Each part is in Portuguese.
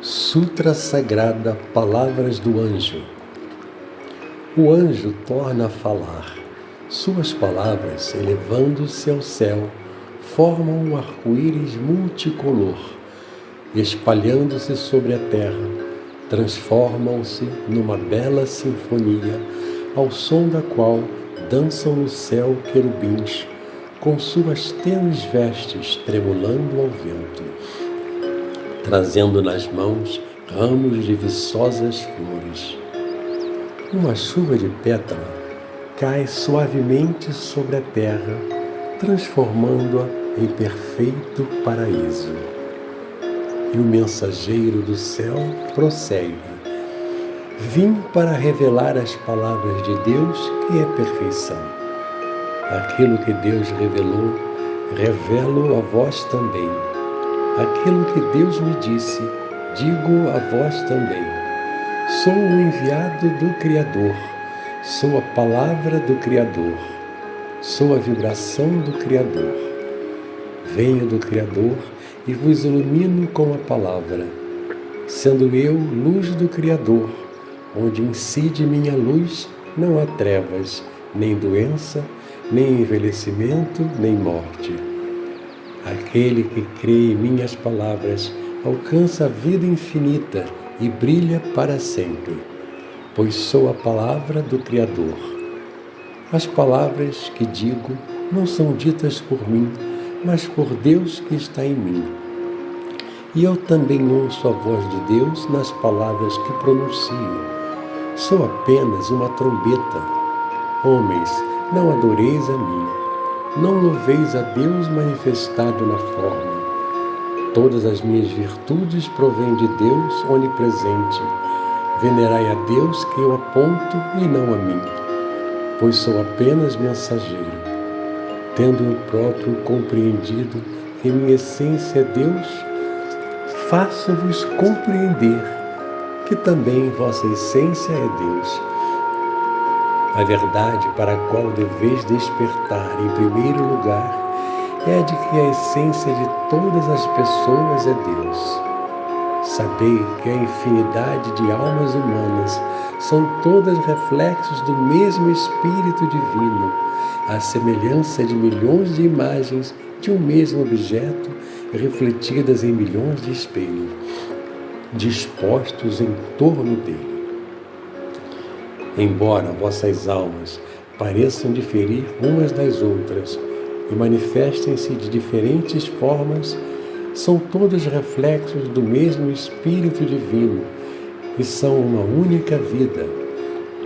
Sutra Sagrada Palavras do Anjo. O anjo torna a falar. Suas palavras, elevando-se ao céu, formam um arco-íris multicolor. Espalhando-se sobre a terra, transformam-se numa bela sinfonia, ao som da qual dançam no céu querubins, com suas tênues vestes tremulando ao vento, trazendo nas mãos ramos de viçosas flores. Uma chuva de pétala cai suavemente sobre a terra, transformando-a em perfeito paraíso. E o mensageiro do céu prossegue: vim para revelar as palavras de Deus, que é perfeição. Aquilo que Deus revelou, revelo a vós também. Aquilo que Deus me disse, digo a vós também. Sou o enviado do Criador, sou a palavra do Criador, sou a vibração do Criador. Venho do Criador e vos ilumino com a palavra, sendo eu luz do Criador, onde incide minha luz, não há trevas, nem doença, nem envelhecimento, nem morte. Aquele que crê em minhas palavras alcança a vida infinita e brilha para sempre, pois sou a palavra do Criador. As palavras que digo não são ditas por mim, mas por Deus que está em mim. E eu também ouço a voz de Deus nas palavras que pronuncio. Sou apenas uma trombeta. Homens, não adoreis a mim. Não louveis a Deus manifestado na forma. Todas as minhas virtudes provêm de Deus onipresente. Venerai a Deus que eu aponto e não a mim, pois sou apenas mensageiro. Tendo eu próprio compreendido que minha essência é Deus, faço-vos compreender que também vossa essência é Deus. A verdade para a qual deveis despertar em primeiro lugar é a de que a essência de todas as pessoas é Deus. Sabei que a infinidade de almas humanas são todas reflexos do mesmo Espírito Divino, à semelhança de milhões de imagens de um mesmo objeto refletidas em milhões de espelhos, dispostos em torno dele. Embora vossas almas pareçam diferir umas das outras e manifestem-se de diferentes formas, são todos reflexos do mesmo Espírito Divino e são uma única vida.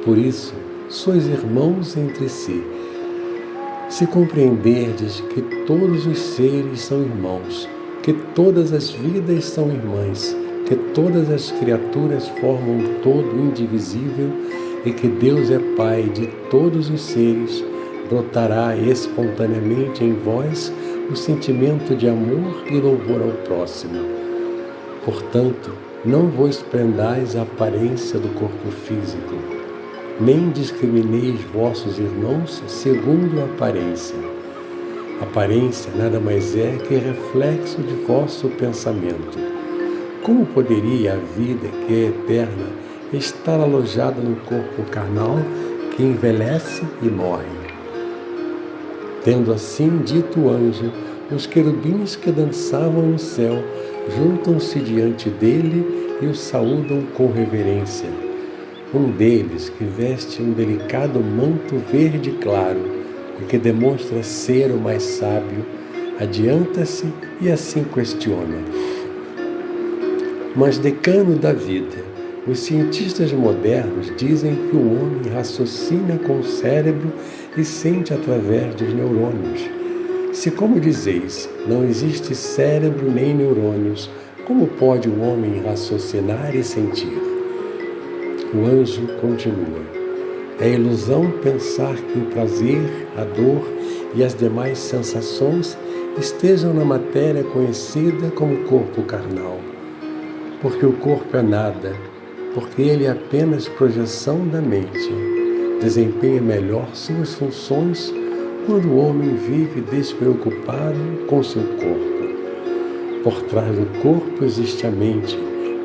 Por isso, sois irmãos entre si. Se compreenderdes que todos os seres são irmãos, que todas as vidas são irmãs, que todas as criaturas formam um todo indivisível e que Deus é Pai de todos os seres, brotará espontaneamente em vós o sentimento de amor e louvor ao próximo. Portanto, não vos prendais à aparência do corpo físico, nem discrimineis vossos irmãos segundo a aparência. Aparência nada mais é que reflexo de vosso pensamento. Como poderia a vida que é eterna estar alojada no corpo carnal que envelhece e morre? Tendo assim dito o anjo, os querubins que dançavam no céu juntam-se diante dele e o saúdam com reverência. Um deles, que veste um delicado manto verde claro e que demonstra ser o mais sábio, adianta-se e assim questiona: mas, decano da vida, os cientistas modernos dizem que o homem raciocina com o cérebro e sente através dos neurônios. Se, como dizeis, não existe cérebro nem neurônios, como pode o homem raciocinar e sentir? O anjo continua: é ilusão pensar que o prazer, a dor e as demais sensações estejam na matéria conhecida como corpo carnal. Porque o corpo é nada, porque ele é apenas projeção da mente. Desempenha melhor suas funções quando o homem vive despreocupado com seu corpo. Por trás do corpo existe a mente,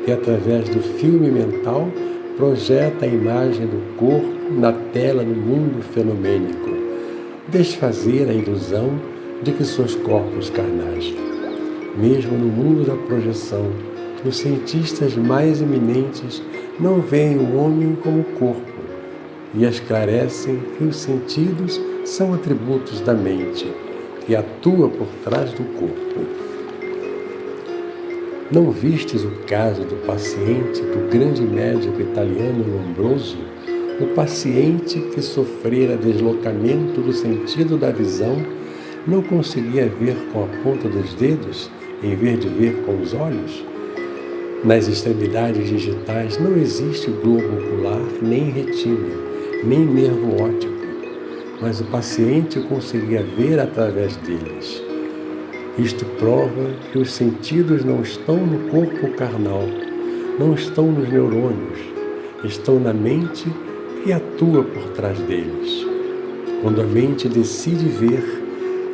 e, através do filme mental, projeta a imagem do corpo na tela no mundo fenomênico, desfazer a ilusão de que sois corpos carnais. Mesmo no mundo da projeção, os cientistas mais eminentes não veem o homem como corpo e esclarecem que os sentidos são atributos da mente, que atua por trás do corpo. Não vistes o caso do paciente do grande médico italiano Lombroso, o paciente que sofrera deslocamento do sentido da visão não conseguia ver com a ponta dos dedos, em vez de ver com os olhos? Nas extremidades digitais não existe globo ocular, nem retina, nem nervo óptico, mas o paciente conseguia ver através deles. Isto prova que os sentidos não estão no corpo carnal, não estão nos neurônios, estão na mente que atua por trás deles. Quando a mente decide ver,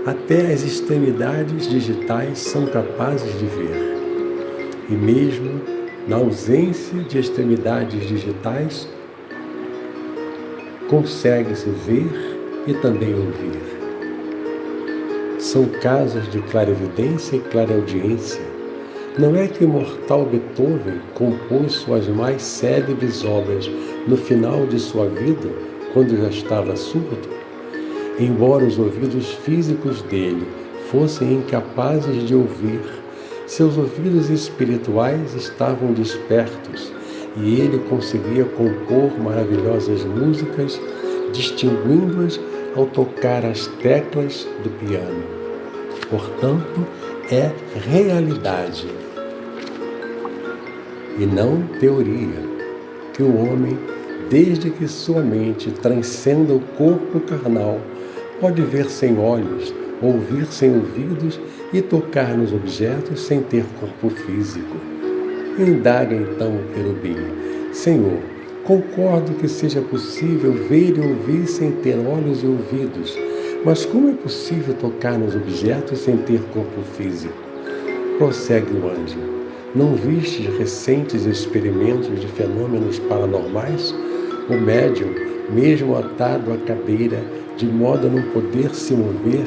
até as extremidades digitais são capazes de ver. E mesmo na ausência de extremidades digitais, consegue-se ver e também ouvir. São casos de clarividência e clareaudiência. Não é que o imortal Beethoven compôs suas mais célebres obras no final de sua vida, quando já estava surdo? Embora os ouvidos físicos dele fossem incapazes de ouvir, seus ouvidos espirituais estavam despertos e ele conseguia compor maravilhosas músicas, distinguindo-as ao tocar as teclas do piano. Portanto, é realidade e não teoria que o homem, desde que sua mente transcenda o corpo carnal, pode ver sem olhos, ouvir sem ouvidos e tocar nos objetos sem ter corpo físico. Indaga então o querubim: Senhor, concordo que seja possível ver e ouvir sem ter olhos e ouvidos, mas como é possível tocar nos objetos sem ter corpo físico? Prossegue o anjo: não vistes recentes experimentos de fenômenos paranormais? O médium, mesmo atado à cadeira, de modo a não poder se mover,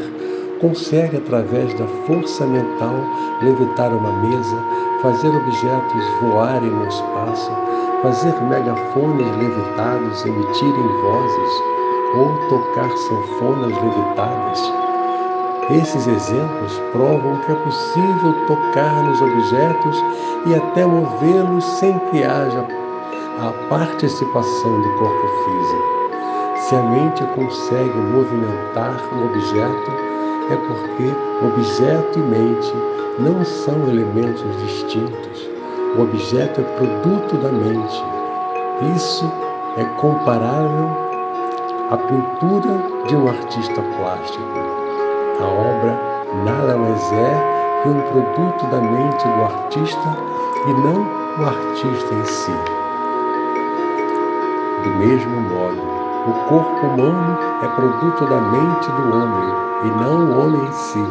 consegue, através da força mental, levitar uma mesa, fazer objetos voarem no espaço, fazer megafones levitados emitirem vozes, ou tocar sanfonas levitadas. Esses exemplos provam que é possível tocar nos objetos e até movê-los sem que haja a participação do corpo físico. Se a mente consegue movimentar um objeto, é porque objeto e mente não são elementos distintos. O objeto é produto da mente. Isso é comparável à pintura de um artista plástico. A obra nada mais é que um produto da mente do artista e não o artista em si. Do mesmo modo, o corpo humano é produto da mente do homem e não o homem em si.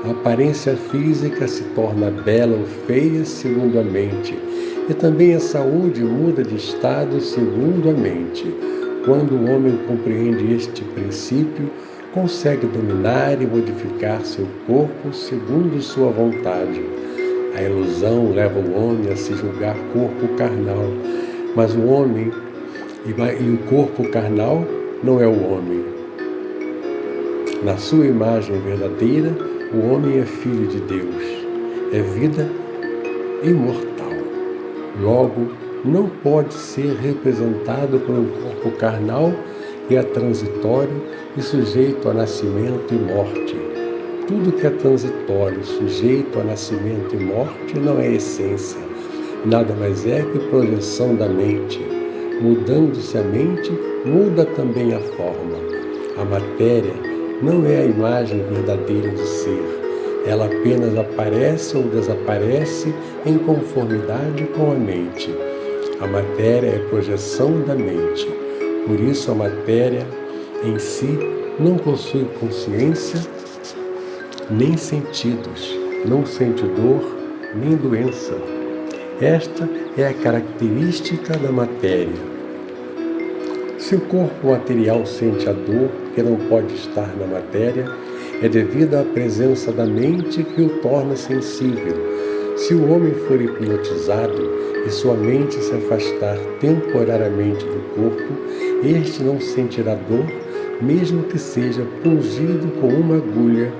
A aparência física se torna bela ou feia segundo a mente, e também a saúde muda de estado segundo a mente. Quando o homem compreende este princípio, consegue dominar e modificar seu corpo segundo sua vontade. A ilusão leva o homem a se julgar corpo carnal, mas o homem e o corpo carnal não é o homem. Na sua imagem verdadeira, o homem é filho de Deus, é vida imortal. Logo, não pode ser representado por um corpo carnal que é transitório e sujeito a nascimento e morte. Tudo que é transitório, sujeito a nascimento e morte, não é essência. Nada mais é que projeção da mente. Mudando-se a mente, muda também a forma. A matéria não é a imagem verdadeira do ser. Ela apenas aparece ou desaparece em conformidade com a mente. A matéria é projeção da mente. Por isso a matéria em si não possui consciência nem sentidos, não sente dor nem doença. Esta é a característica da matéria. Se o corpo material sente a dor que não pode estar na matéria, é devido à presença da mente que o torna sensível. Se o homem for hipnotizado e sua mente se afastar temporariamente do corpo, este não sentirá dor, mesmo que seja pungido com uma agulha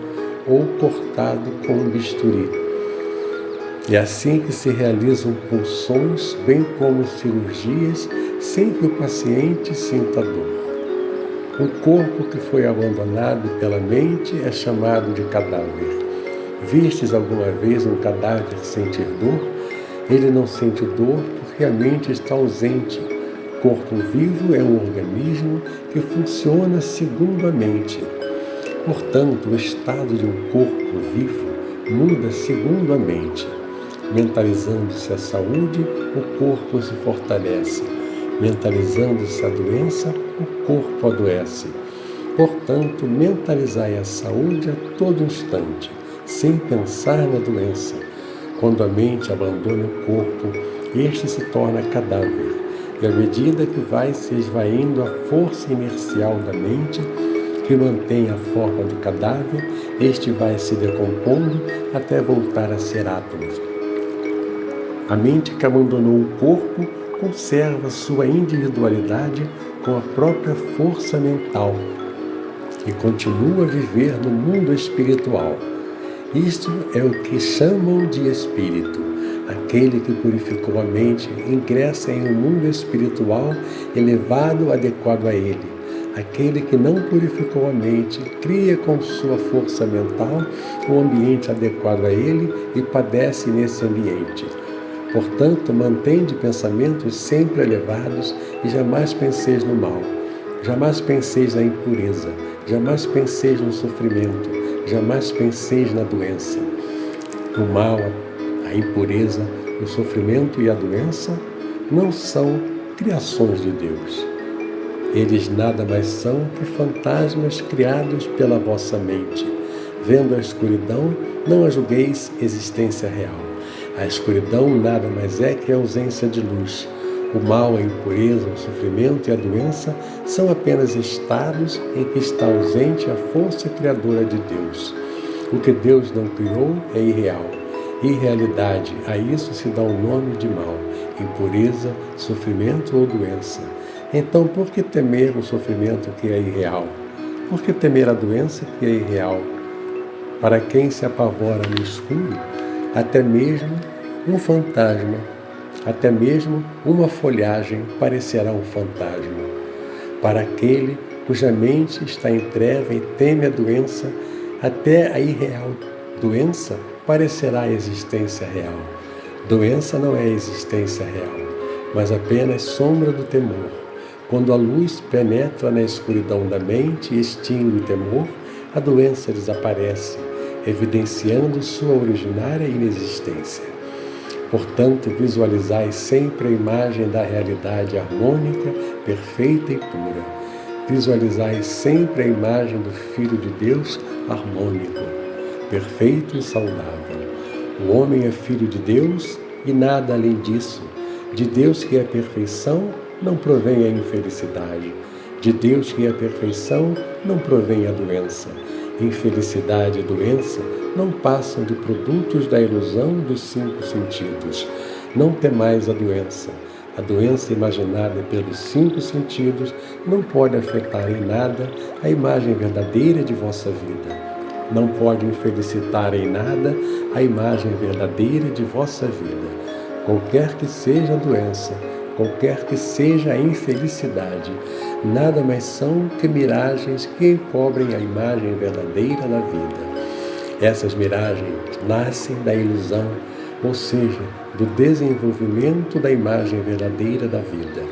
ou cortado com um bisturi. É assim que se realizam punções, bem como cirurgias, sem que o paciente sinta dor. O corpo que foi abandonado pela mente é chamado de cadáver. Vistes alguma vez um cadáver sentir dor? Ele não sente dor porque a mente está ausente. Corpo vivo é um organismo que funciona segundo a mente. Portanto, o estado de um corpo vivo muda segundo a mente. Mentalizando-se a saúde, o corpo se fortalece. Mentalizando-se a doença, o corpo adoece. Portanto, mentalizai a saúde a todo instante, sem pensar na doença. Quando a mente abandona o corpo, este se torna cadáver. E à medida que vai se esvaindo a força inercial da mente, que mantém a forma do cadáver, este vai se decompondo até voltar a ser átomos. A mente que abandonou o corpo conserva sua individualidade com a própria força mental e continua a viver no mundo espiritual. Isto é o que chamam de espírito. Aquele que purificou a mente ingressa em um mundo espiritual elevado, adequado a ele. Aquele que não purificou a mente cria com sua força mental um ambiente adequado a ele e padece nesse ambiente. Portanto, mantende pensamentos sempre elevados e jamais penseis no mal. Jamais penseis na impureza. Jamais penseis no sofrimento. Jamais penseis na doença. O mal, a impureza, o sofrimento e a doença não são criações de Deus. Eles nada mais são que fantasmas criados pela vossa mente. Vendo a escuridão, não a julgueis existência real. A escuridão nada mais é que a ausência de luz. O mal, a impureza, o sofrimento e a doença são apenas estados em que está ausente a força criadora de Deus. O que Deus não criou é irreal. Irrealidade, a isso se dá o nome de mal, impureza, sofrimento ou doença. Então, por que temer o sofrimento que é irreal? Por que temer a doença que é irreal? Para quem se apavora no escuro, até mesmo um fantasma, até mesmo uma folhagem parecerá um fantasma. Para aquele cuja mente está em treva e teme a doença, até a irreal doença parecerá a existência real. Doença não é a existência real, mas apenas sombra do temor. Quando a luz penetra na escuridão da mente e extingue o temor, a doença desaparece, evidenciando sua originária inexistência. Portanto, visualizai sempre a imagem da realidade harmônica, perfeita e pura. Visualizai sempre a imagem do Filho de Deus harmônico, perfeito e saudável. O homem é filho de Deus e nada além disso. De Deus que é perfeição, não provém a infelicidade. De Deus que é perfeição, não provém a doença. Infelicidade e doença não passam de produtos da ilusão dos 5 sentidos. Não temais a doença. A doença imaginada pelos 5 sentidos não pode afetar em nada a imagem verdadeira de vossa vida. Não pode infelicitar em nada a imagem verdadeira de vossa vida. Qualquer que seja a doença, qualquer que seja a infelicidade, nada mais são que miragens que encobrem a imagem verdadeira da vida. Essas miragens nascem da ilusão, ou seja, do desenvolvimento da imagem verdadeira da vida.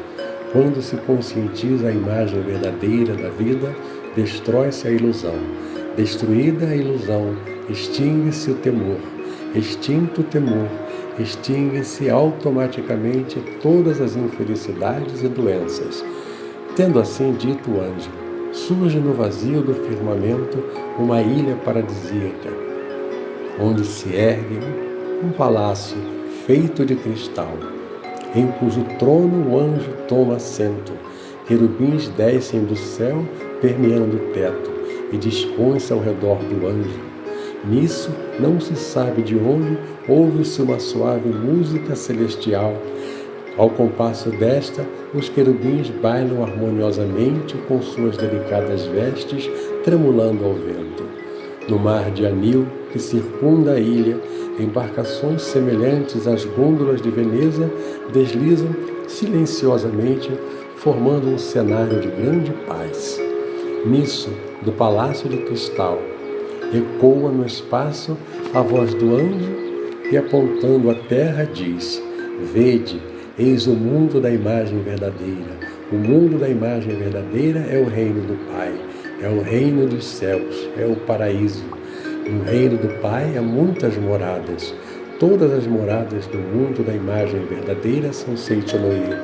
Quando se conscientiza a imagem verdadeira da vida, destrói-se a ilusão. Destruída a ilusão, extingue-se o temor. Extinto o temor, extingue-se automaticamente todas as infelicidades e doenças. Tendo assim dito o anjo, surge no vazio do firmamento uma ilha paradisíaca, onde se ergue um palácio feito de cristal, em cujo trono o anjo toma assento. Querubins descem do céu, permeando o teto, e dispõem-se ao redor do anjo. Nisso, não se sabe de onde, ouve-se uma suave música celestial. Ao compasso desta, os querubins bailam harmoniosamente com suas delicadas vestes, tremulando ao vento. No mar de anil, que circunda a ilha, embarcações semelhantes às gôndolas de Veneza deslizam silenciosamente, formando um cenário de grande paz. Nisso, do palácio de cristal, ecoa no espaço a voz do anjo e, apontando a terra, diz: Vede, eis o mundo da imagem verdadeira. O mundo da imagem verdadeira é o reino do Pai, é o reino dos céus, é o paraíso. No reino do Pai há muitas moradas. Todas as moradas do mundo da imagem verdadeira são Seichonoye.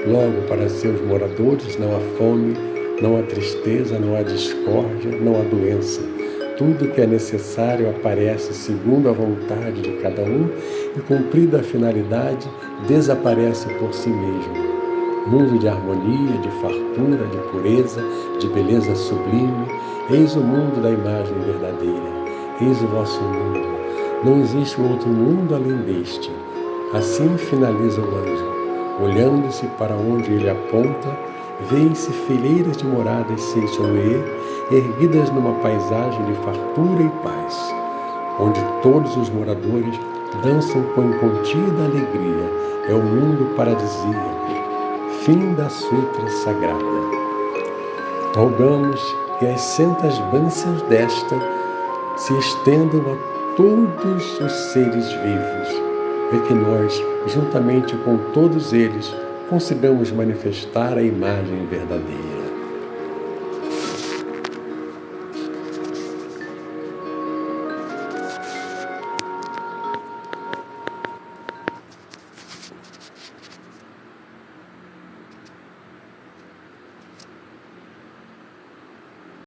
Logo, para seus moradores não há fome, não há tristeza, não há discórdia, não há doença. Tudo que é necessário aparece segundo a vontade de cada um e, cumprida a finalidade, desaparece por si mesmo. Mundo de harmonia, de fartura, de pureza, de beleza sublime, eis o mundo da imagem verdadeira. Eis o vosso mundo. Não existe outro mundo além deste. Assim finaliza o anjo. Olhando-se para onde ele aponta, vêem-se fileiras de moradas Seichonoye, erguidas numa paisagem de fartura e paz, onde todos os moradores dançam com incontida alegria. É o mundo paradisíaco. Fim da Sutra Sagrada. Rogamos que as santas bênçãos desta se estendam a todos os seres vivos e que nós, juntamente com todos eles, consigamos manifestar a imagem verdadeira.